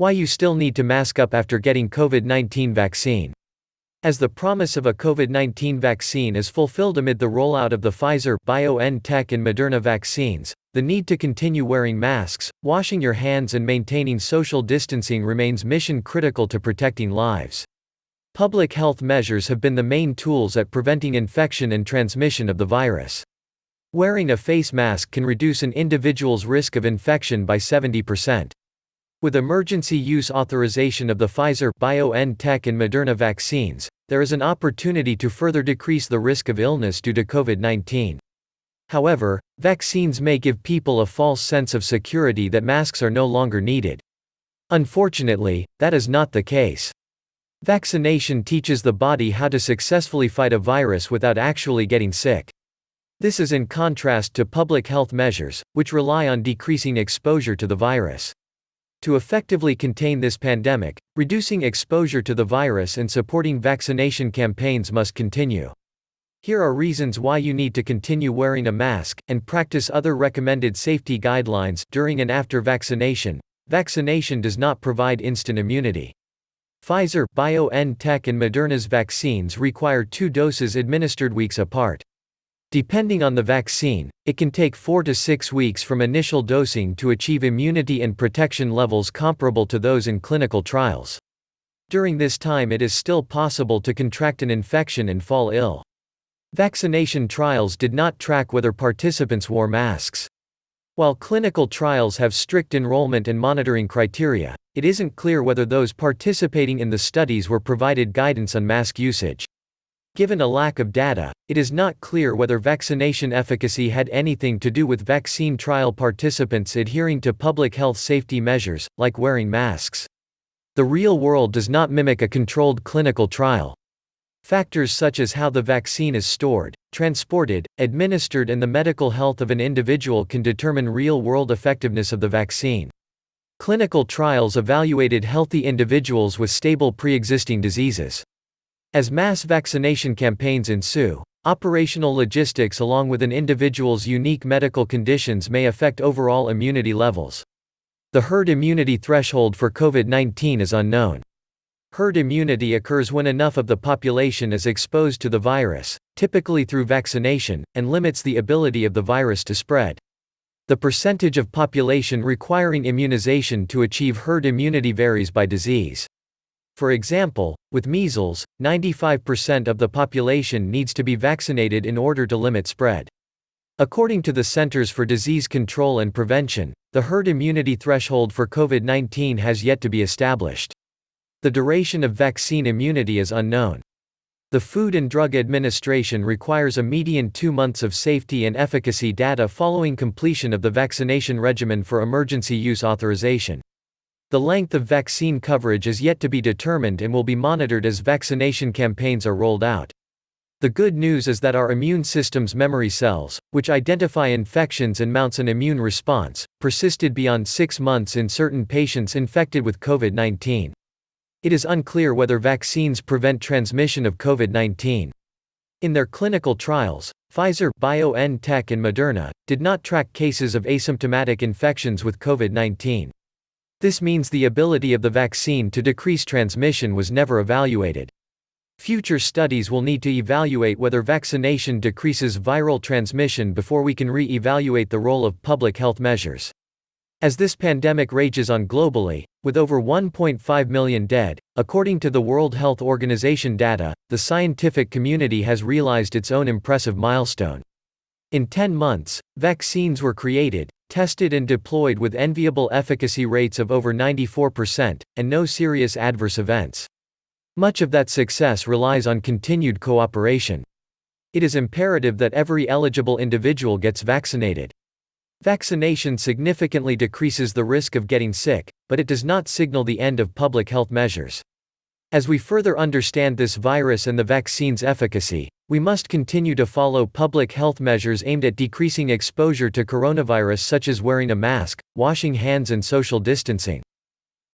Why you still need to mask up after getting COVID-19 vaccine. As the promise of a COVID-19 vaccine is fulfilled amid the rollout of the Pfizer, BioNTech and Moderna vaccines, the need to continue wearing masks, washing your hands and maintaining social distancing remains mission critical to protecting lives. Public health measures have been the main tools at preventing infection and transmission of the virus. Wearing a face mask can reduce an individual's risk of infection by 70%. With emergency use authorization of the Pfizer, BioNTech and Moderna vaccines, there is an opportunity to further decrease the risk of illness due to COVID-19. However, vaccines may give people a false sense of security that masks are no longer needed. Unfortunately, that is not the case. Vaccination teaches the body how to successfully fight a virus without actually getting sick. This is in contrast to public health measures, which rely on decreasing exposure to the virus. To effectively contain this pandemic, reducing exposure to the virus and supporting vaccination campaigns must continue. Here are reasons why you need to continue wearing a mask and practice other recommended safety guidelines during and after vaccination. Vaccination does not provide instant immunity. Pfizer, BioNTech and Moderna's vaccines require 2 doses administered weeks apart. Depending on the vaccine, it can take 4 to 6 weeks from initial dosing to achieve immunity and protection levels comparable to those in clinical trials. During this time, it is still possible to contract an infection and fall ill. Vaccination trials did not track whether participants wore masks. While clinical trials have strict enrollment and monitoring criteria, it isn't clear whether those participating in the studies were provided guidance on mask usage. Given a lack of data, it is not clear whether vaccination efficacy had anything to do with vaccine trial participants adhering to public health safety measures, like wearing masks. The real world does not mimic a controlled clinical trial. Factors such as how the vaccine is stored, transported, administered, and the medical health of an individual can determine real-world effectiveness of the vaccine. Clinical trials evaluated healthy individuals with stable pre-existing diseases. As mass vaccination campaigns ensue, operational logistics along with an individual's unique medical conditions may affect overall immunity levels. The herd immunity threshold for COVID-19 is unknown. Herd immunity occurs when enough of the population is exposed to the virus, typically through vaccination, and limits the ability of the virus to spread. The percentage of population requiring immunization to achieve herd immunity varies by disease. For example, with measles, 95% of the population needs to be vaccinated in order to limit spread. According to the Centers for Disease Control and Prevention, the herd immunity threshold for COVID-19 has yet to be established. The duration of vaccine immunity is unknown. The Food and Drug Administration requires a median 2 months of safety and efficacy data following completion of the vaccination regimen for emergency use authorization. The length of vaccine coverage is yet to be determined and will be monitored as vaccination campaigns are rolled out. The good news is that our immune system's memory cells, which identify infections and mounts an immune response, persisted beyond 6 months in certain patients infected with COVID-19. It is unclear whether vaccines prevent transmission of COVID-19. In their clinical trials, Pfizer, BioNTech and Moderna did not track cases of asymptomatic infections with COVID-19. This means the ability of the vaccine to decrease transmission was never evaluated. Future studies will need to evaluate whether vaccination decreases viral transmission before we can re-evaluate the role of public health measures. As this pandemic rages on globally, with over 1.5 million dead, according to the World Health Organization data, the scientific community has realized its own impressive milestone. In 10 months, vaccines were created, tested and deployed with enviable efficacy rates of over 94%, and no serious adverse events. Much of that success relies on continued cooperation. It is imperative that every eligible individual gets vaccinated. Vaccination significantly decreases the risk of getting sick, but it does not signal the end of public health measures. As we further understand this virus and the vaccine's efficacy, we must continue to follow public health measures aimed at decreasing exposure to coronavirus, such as wearing a mask, washing hands and social distancing.